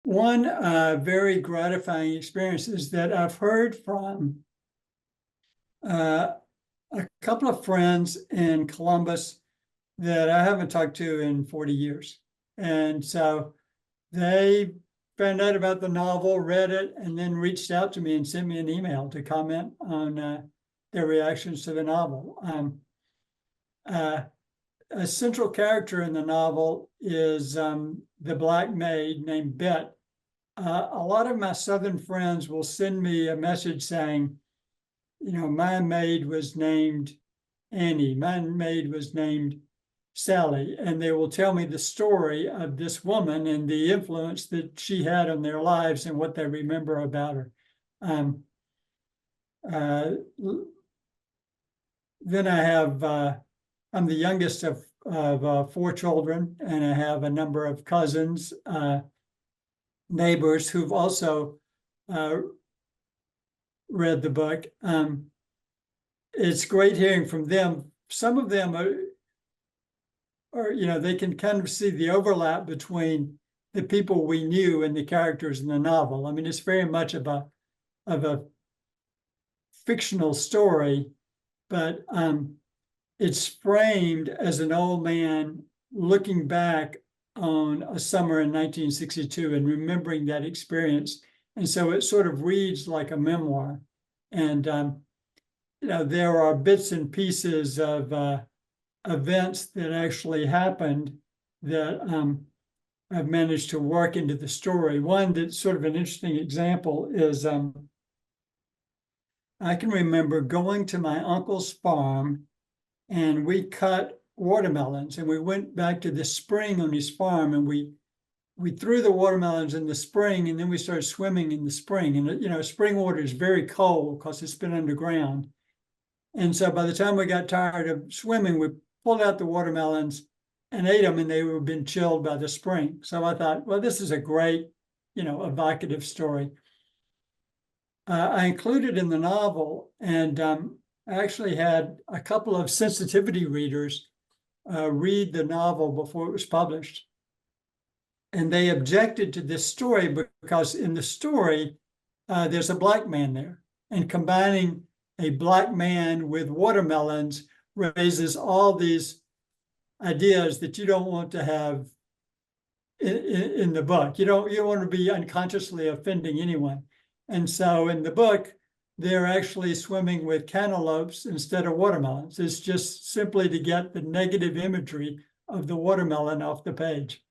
One very gratifying experience is that I've heard from a couple of friends in Columbus that I haven't talked to in 40 years. And so they found out about the novel, read it, and then reached out to me and sent me an email to comment on their reactions to the novel. A central character in the novel is the Black maid named Bet. A lot of my Southern friends will send me a message saying, my maid was named Annie, my maid was named Sally, and they will tell me the story of this woman and the influence that she had on their lives and what they remember about her. Then I have, I'm the youngest of four children, and I have a number of cousins, neighbors who've also read the book. It's great hearing from them. Some of them are they can kind of see the overlap between the people we knew and the characters in the novel. I mean, it's very much of a fictional story, but it's framed as an old man looking back on a summer in 1962 and remembering that experience. And so it sort of reads like a memoir. And, there are bits and pieces of events that actually happened that I've managed to work into the story. One that's sort of an interesting example is I can remember going to my uncle's farm and we cut watermelons, and we went back to the spring on his farm, and we threw the watermelons in the spring, and then we started swimming in the spring. And spring water is very cold because it's been underground. And so by the time we got tired of swimming, we pulled out the watermelons and ate them, and they were been chilled by the spring. So I thought, well, this is a great, evocative story. I included in the novel, and I actually had a couple of sensitivity readers read the novel before it was published. And they objected to this story because in the story, there's a Black man there. And combining a Black man with watermelons raises all these ideas that you don't want to have in the book. You don't want to be unconsciously offending anyone. And so in the book, they're actually swimming with cantaloupes instead of watermelons. It's just simply to get the negative imagery of the watermelon off the page.